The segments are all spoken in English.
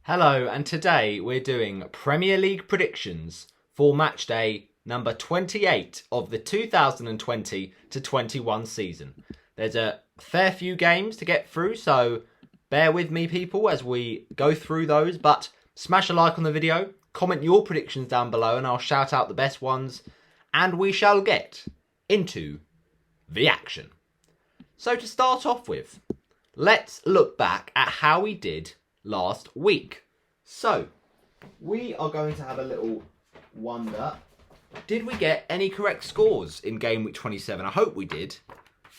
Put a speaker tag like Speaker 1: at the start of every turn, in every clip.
Speaker 1: Hello, and today we're doing Premier League predictions for match day number 28 of the 2020 to 21 season. There's a fair few games to get through, so bear with me, people, as we go through those. But smash a like on the video, comment your predictions down below, and I'll shout out the best ones, and we shall get into the action. So to start off with, let's look back at how we did last week. So, we are going to have a little wonder. Did we get any correct scores in game week 27? I hope we did.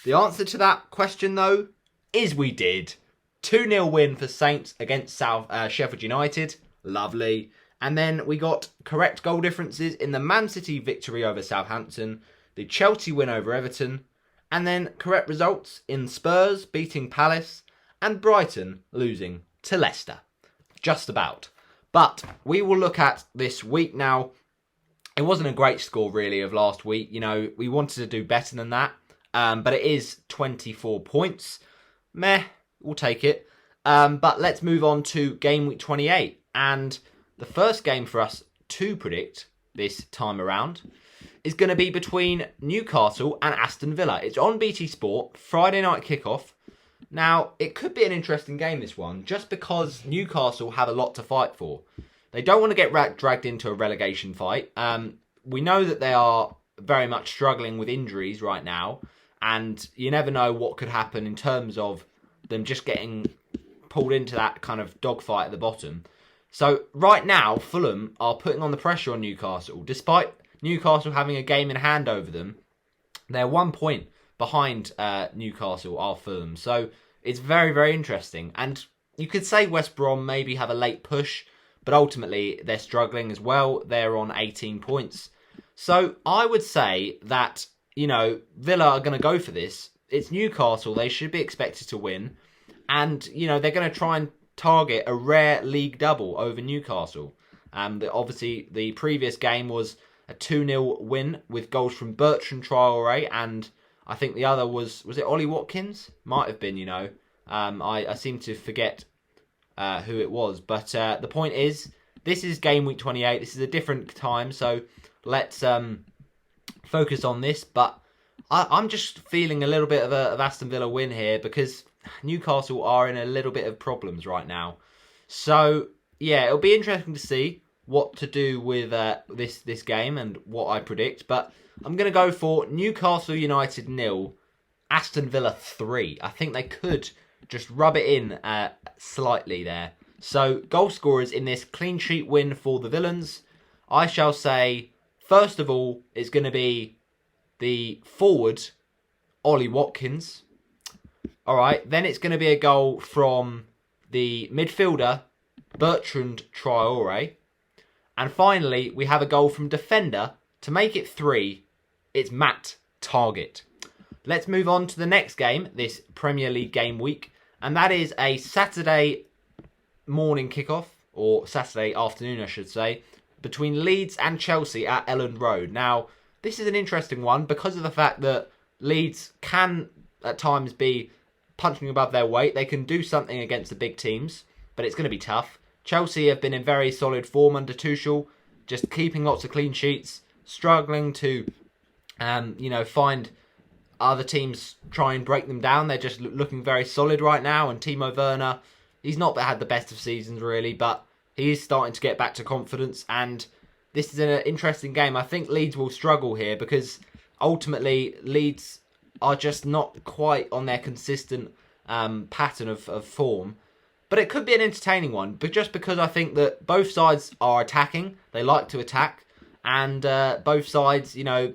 Speaker 1: The answer to that question, though, is we did. 2-0 win for Saints against Sheffield United. Lovely. And then we got correct goal differences in the Man City victory over Southampton, the Chelsea win over Everton, and then correct results in Spurs beating Palace and Brighton losing to Leicester. Just about. But we will look at this week now. It wasn't a great score, really, of last week. You know, we wanted to do better than that. But it is 24 points. Meh, we'll take it. But let's move on to game week 28. And the first game for us to predict this time around is going to be between Newcastle and Aston Villa. It's on BT Sport, Friday night kickoff. Now, it could be an interesting game, this one, just because Newcastle have a lot to fight for. They don't want to get dragged into a relegation fight. We know that they are very much struggling with injuries right now, and you never know what could happen in terms of them just getting pulled into that kind of dogfight at the bottom. So, right now, Fulham are putting on the pressure on Newcastle. Despite Newcastle having a game in hand over them, they're 1 point behind Newcastle are Fulham. So it's very, very interesting. And you could say West Brom maybe have a late push, but ultimately they're struggling as well. They're on 18 points. So I would say that, you know, Villa are going to go for this. It's Newcastle. They should be expected to win. And, you know, they're going to try and target a rare league double over Newcastle. Obviously, the previous game was a 2-0 win with goals from Bertrand Traore, and I think the other was it Ollie Watkins? Might have been, you know. I seem to forget who it was. But the point is, this is game week 28. This is a different time, so let's focus on this. But I'm just feeling a little bit of Aston Villa win here because Newcastle are in a little bit of problems right now. So, yeah, it'll be interesting to see what to do with this game and what I predict. But I'm going to go for Newcastle United 0, Aston Villa 3. I think they could just rub it in slightly there. So, goal scorers in this clean sheet win for the Villains. I shall say, first of all, it's going to be the forward, Ollie Watkins. All right, then it's going to be a goal from the midfielder, Bertrand Traore. And finally, we have a goal from defender. To make it 3, it's Matt Targett. Let's move on to the next game, this Premier League game week. And that is a Saturday morning kickoff, or Saturday afternoon, I should say, between Leeds and Chelsea at Elland Road. Now, this is an interesting one because of the fact that Leeds can, at times, be punching above their weight. They can do something against the big teams, but it's going to be tough. Chelsea have been in very solid form under Tuchel, just keeping lots of clean sheets, struggling to, find other teams try and break them down. They're just looking very solid right now, and Timo Werner, he's not had the best of seasons really, but he is starting to get back to confidence, and this is an interesting game. I think Leeds will struggle here because ultimately Leeds are just not quite on their consistent pattern of form. But it could be an entertaining one, but just because I think that both sides are attacking, they like to attack, and both sides, you know,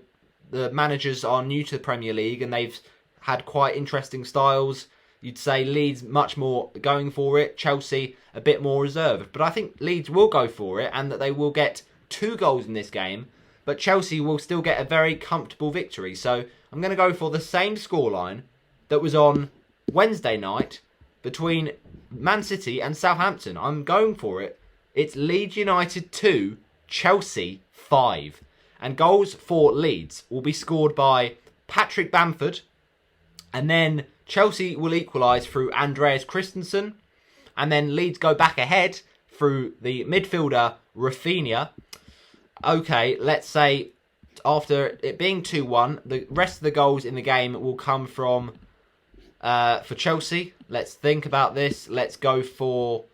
Speaker 1: the managers are new to the Premier League and they've had quite interesting styles. You'd say Leeds much more going for it, Chelsea a bit more reserved. But I think Leeds will go for it and that they will get 2 goals in this game, but Chelsea will still get a very comfortable victory. So I'm going to go for the same scoreline that was on Wednesday night between Man City and Southampton. I'm going for it. It's Leeds United 2, Chelsea 5. And goals for Leeds will be scored by Patrick Bamford. And then Chelsea will equalise through Andreas Christensen. And then Leeds go back ahead through the midfielder Rafinha. Okay, let's say after it being 2-1, the rest of the goals in the game will come from, for Chelsea. Let's think about this. Let's go for,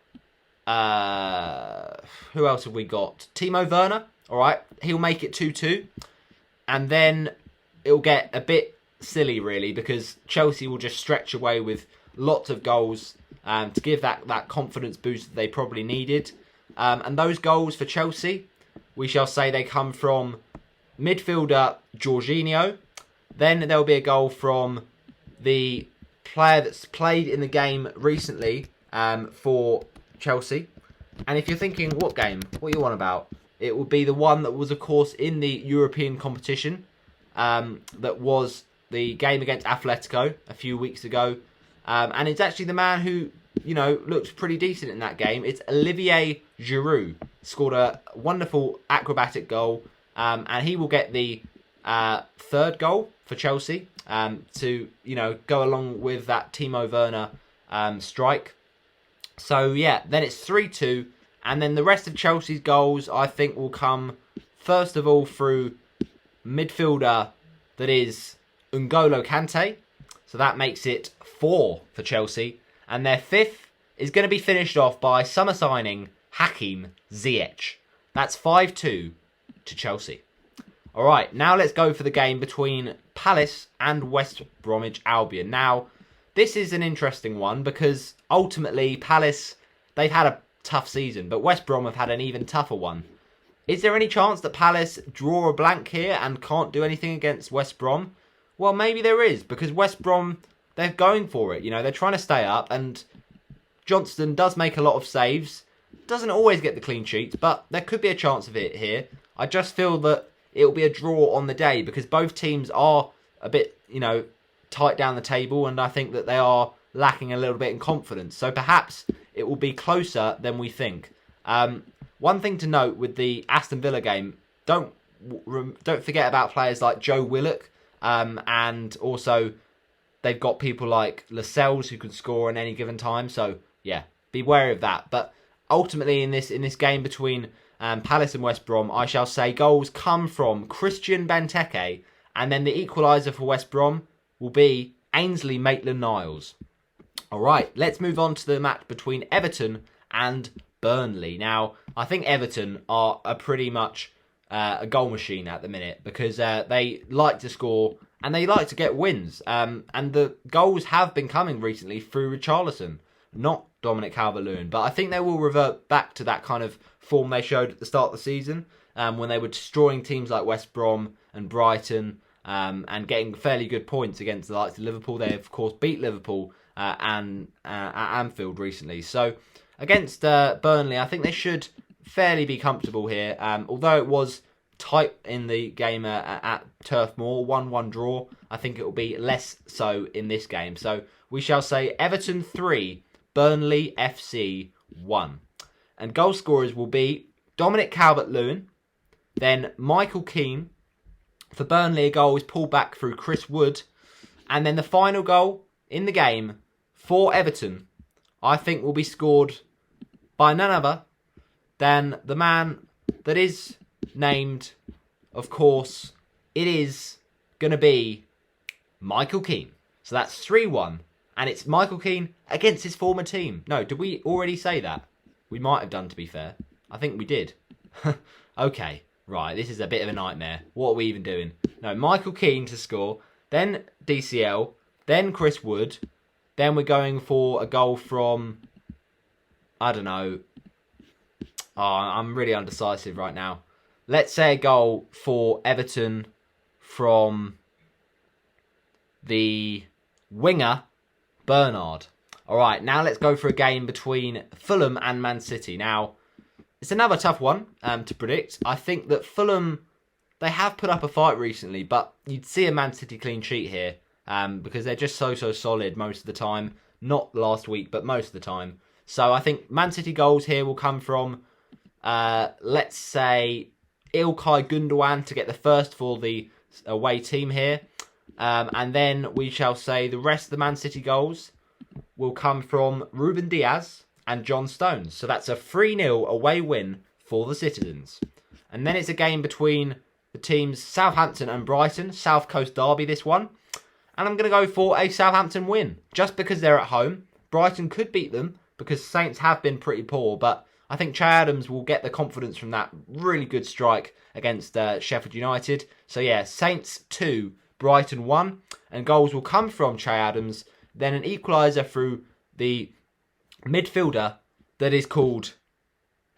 Speaker 1: who else have we got? Timo Werner. All right, he'll make it 2-2. And then it'll get a bit silly, really, because Chelsea will just stretch away with lots of goals to give that confidence boost that they probably needed. And those goals for Chelsea, we shall say they come from midfielder Jorginho. Then there'll be a goal from the player that's played in the game recently for Chelsea. And if you're thinking, what game? What are you on about? It will be the one that was, of course, in the European competition. That was the game against Atletico a few weeks ago. And it's actually the man who, looked pretty decent in that game. It's Olivier Giroud. Scored a wonderful acrobatic goal. And he will get the third goal for Chelsea to, go along with that Timo Werner strike. So, yeah, then it's 3-2. And then the rest of Chelsea's goals, I think, will come, first of all, through midfielder that is N'Golo Kante. So that makes it 4 for Chelsea. And their fifth is going to be finished off by summer signing Hakim Ziyech. That's 5-2 to Chelsea. All right, now let's go for the game between Palace and West Bromwich Albion. Now, this is an interesting one because ultimately Palace, they've had a tough season, but West Brom have had an even tougher one. Is there any chance that Palace draw a blank here and can't do anything against West Brom? Well, maybe there is, because West Brom, they're going for it. They're trying to stay up, and Johnston does make a lot of saves. Doesn't always get the clean sheets, but there could be a chance of it here. I just feel that it'll be a draw on the day, because both teams are a bit, tight down the table, and I think that they are lacking a little bit in confidence. So perhaps it will be closer than we think. One thing to note with the Aston Villa game, don't forget about players like Joe Willock, and also they've got people like Lascelles who can score at any given time. So yeah, be wary of that. But ultimately in this game between Palace and West Brom, I shall say goals come from Christian Benteke, and then the equaliser for West Brom will be Ainsley Maitland-Niles. All right, let's move on to the match between Everton and Burnley. Now, I think Everton are pretty much a goal machine at the minute because they like to score and they like to get wins. And the goals have been coming recently through Richarlison, not Dominic Calvert-Lewin. But I think they will revert back to that kind of form they showed at the start of the season when they were destroying teams like West Brom and Brighton and getting fairly good points against the likes of Liverpool. They, of course, beat Liverpool and at Anfield recently. So against Burnley, I think they should fairly be comfortable here. Although it was tight in the game at Turf Moor, 1-1 draw, I think it will be less so in this game. So we shall say Everton 3, Burnley FC 1. And goal scorers will be Dominic Calvert-Lewin, then Michael Keane. For Burnley, a goal is pulled back through Chris Wood. And then the final goal in the game for Everton, I think, will be scored by none other than the man that is named, of course, it is going to be Michael Keane. So that's 3-1. And it's Michael Keane against his former team. No, did we already say that? We might have done, to be fair. I think we did. Okay, right, this is a bit of a nightmare. What are we even doing? No, Michael Keane to score, then DCL, then Chris Wood, then we're going for a goal from, I don't know. Oh, I'm really undecisive right now. Let's say a goal for Everton from the winger, Bernard. All right, now let's go for a game between Fulham and Man City. Now, it's another tough one to predict. I think that Fulham, they have put up a fight recently, but you'd see a Man City clean sheet here because they're just so solid most of the time. Not last week, but most of the time. So I think Man City goals here will come from, let's say, Ilkay Gundogan to get the first for the away team here. And then we shall say the rest of the Man City goals will come from Ruben Diaz and John Stones. So that's a 3-0 away win for the Citizens. And then it's a game between the teams Southampton and Brighton. South Coast derby, this one. And I'm going to go for a Southampton win. Just because they're at home. Brighton could beat them because Saints have been pretty poor. But I think Che Adams will get the confidence from that really good strike against Sheffield United. So yeah, Saints 2, Brighton 1. And goals will come from Che Adams. Then an equaliser through the midfielder that is called...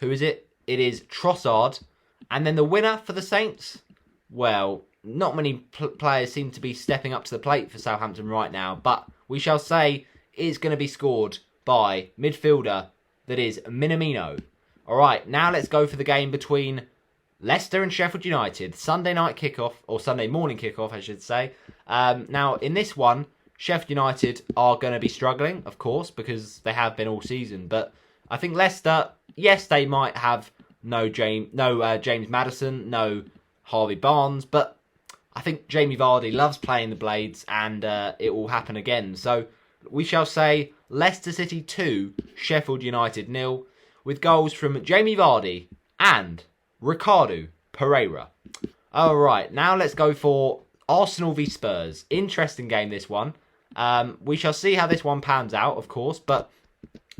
Speaker 1: Who is it? It is Trossard. And then the winner for the Saints? Well, not many players seem to be stepping up to the plate for Southampton right now. But we shall say is going to be scored by midfielder that is Minamino. Alright, now let's go for the game between Leicester and Sheffield United. Sunday night kickoff, or Sunday morning kickoff, I should say. Now, in this one, Sheffield United are going to be struggling, of course, because they have been all season. But I think Leicester, yes, they might have no James Maddison, no Harvey Barnes, but I think Jamie Vardy loves playing the Blades, and it will happen again. So we shall say Leicester City 2, Sheffield United 0, with goals from Jamie Vardy and Ricardo Pereira. Alright, now let's go for Arsenal v Spurs. Interesting game, this one. We shall see how this one pans out, of course, but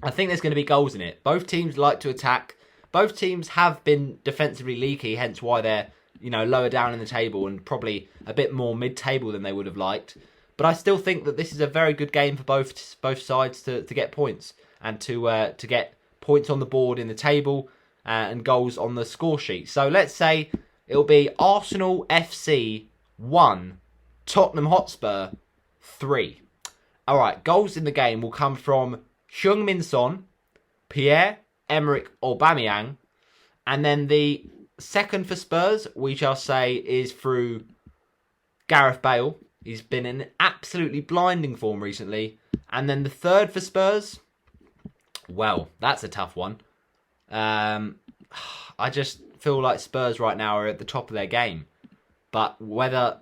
Speaker 1: I think there's going to be goals in it. Both teams like to attack. Both teams have been defensively leaky, hence why they're, lower down in the table and probably a bit more mid-table than they would have liked. But I still think that this is a very good game for both sides to get points and to get points on the board in the table and goals on the score sheet. So let's say it'll be Arsenal FC 1, Tottenham Hotspur 3. Alright, goals in the game will come from Heung-min Son, Pierre-Emerick Aubameyang, and then the second for Spurs, we shall say, is through Gareth Bale. He's been in absolutely blinding form recently. And then the third for Spurs, well, that's a tough one. I just feel like Spurs right now are at the top of their game. But whether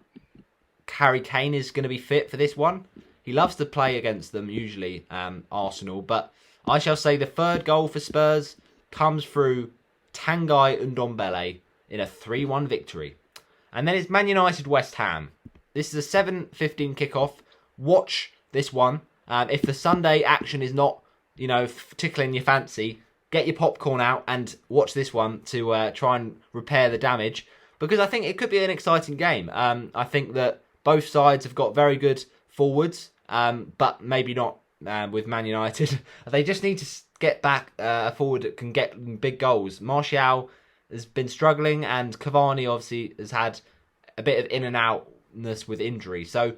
Speaker 1: Harry Kane is going to be fit for this one, he loves to play against them usually, Arsenal. But I shall say the third goal for Spurs comes through Tanguy Ndombele in a 3-1 victory. And then it's Man United West Ham. This is a 7:15 kickoff. Watch this one. If the Sunday action is not, tickling your fancy, get your popcorn out and watch this one to try and repair the damage. Because I think it could be an exciting game. I think that both sides have got very good forwards, but maybe not with Man United. They just need to get back a forward that can get big goals. Martial has been struggling, and Cavani obviously has had a bit of in and outness with injury. So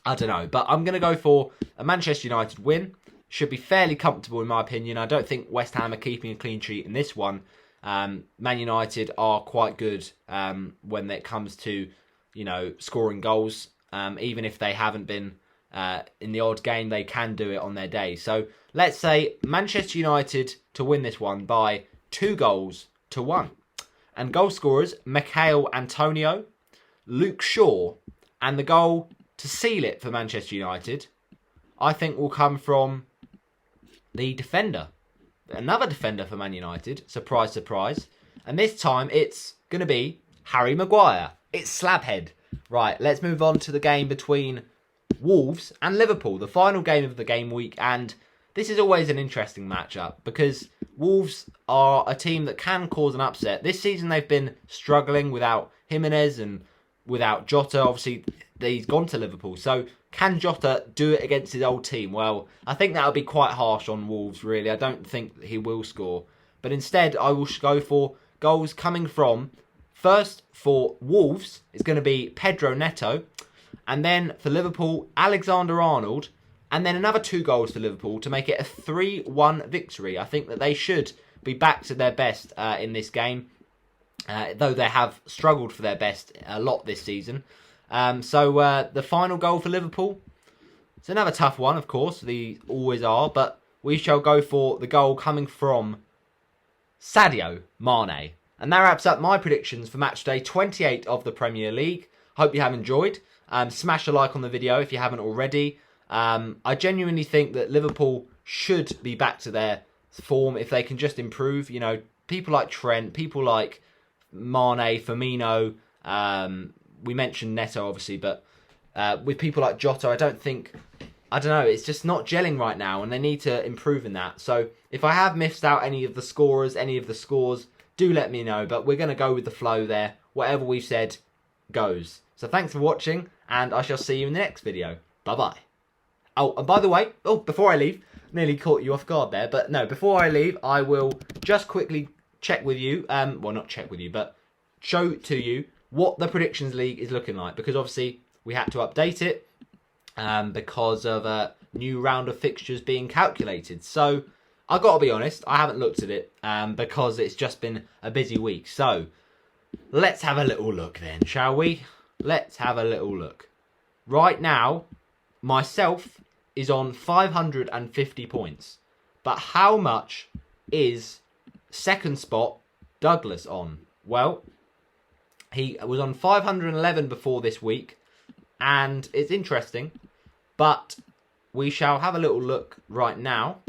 Speaker 1: I don't know, but I'm going to go for a Manchester United win. Should be fairly comfortable in my opinion. I don't think West Ham are keeping a clean sheet in this one. Man United are quite good when it comes to scoring goals. Even if they haven't been in the odd game, they can do it on their day. So let's say Manchester United to win this one by 2-1. And goal scorers, Michail Antonio, Luke Shaw, and the goal to seal it for Manchester United, I think will come from the defender. Another defender for Man United, surprise, surprise. And this time it's going to be Harry Maguire. It's Slabhead. Right, let's move on to the game between Wolves and Liverpool, the final game of the game week. And this is always an interesting matchup because Wolves are a team that can cause an upset. This season they've been struggling without Jimenez and without Jota. Obviously, he's gone to Liverpool. So can Jota do it against his old team? Well, I think that would be quite harsh on Wolves, really. I don't think he will score. But instead, I will go for goals coming from, first for Wolves, it's going to be Pedro Neto. And then for Liverpool, Alexander-Arnold. And then another 2 goals for Liverpool to make it a 3-1 victory. I think that they should be back to their best in this game. Though they have struggled for their best a lot this season. So the final goal for Liverpool, it's another tough one, of course. They always are. But we shall go for the goal coming from Sadio Mane. And that wraps up my predictions for match day 28 of the Premier League. Hope you have enjoyed. Smash a like on the video if you haven't already. I genuinely think that Liverpool should be back to their form, if they can just improve, you know, people like Trent, people like Mane, Firmino, we mentioned Neto obviously, but with people like Jota, I don't know, it's just not gelling right now, and they need to improve in that. So if I have missed out any of the scorers, any of the scores, do let me know, but we're going to go with the flow there. Whatever we've said goes. So thanks for watching, and I shall see you in the next video. Bye-bye. Oh, and by the way, before I leave, nearly caught you off guard there, but no, before I leave, I will just quickly check with you, well, not check with you, but show to you what the Predictions League is looking like, because obviously we had to update it because of a new round of fixtures being calculated. So I've got to be honest, I haven't looked at it because it's just been a busy week. So let's have a little look then, shall we? Let's have a little look. Right now, myself is on 550 points. But how much is second spot Douglas on? Well, he was on 511 before this week, and it's interesting, but we shall have a little look right now.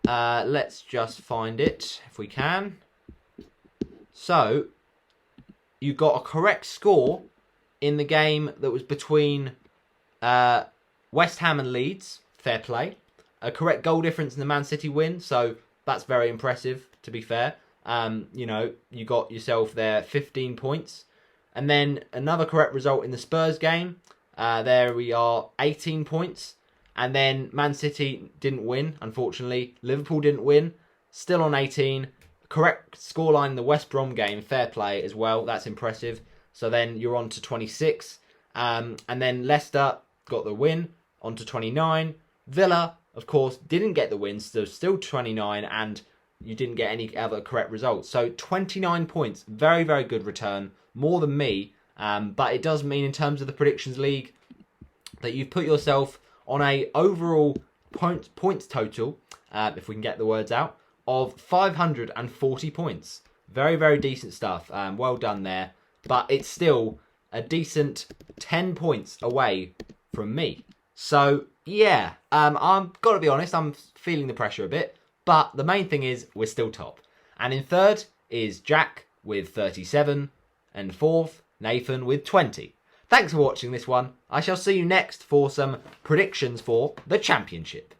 Speaker 1: Let's just find it, if we can. So, you got a correct score in the game that was between West Ham and Leeds. Fair play. A correct goal difference in the Man City win, so that's very impressive, to be fair. You know, you got yourself there 15 points. And then another correct result in the Spurs game. There we are, 18 points. And then Man City didn't win, unfortunately. Liverpool didn't win, still on 18. Correct scoreline in the West Brom game, fair play as well. That's impressive. So then you're on to 26. And then Leicester got the win, on to 29. Villa, of course, didn't get the win, so still 29, and you didn't get any other correct results. So 29 points, very, very good return, more than me. But it does mean in terms of the Predictions League that you've put yourself on a overall points total, if we can get the words out, of 540 points. Very, very decent stuff. Well done there. But it's still a decent 10 points away from me. So, yeah, I've got to be honest, I'm feeling the pressure a bit. But the main thing is we're still top. And in third is Jack with 37. And fourth, Nathan with 20. Thanks for watching this one. I shall see you next for some predictions for the Championship.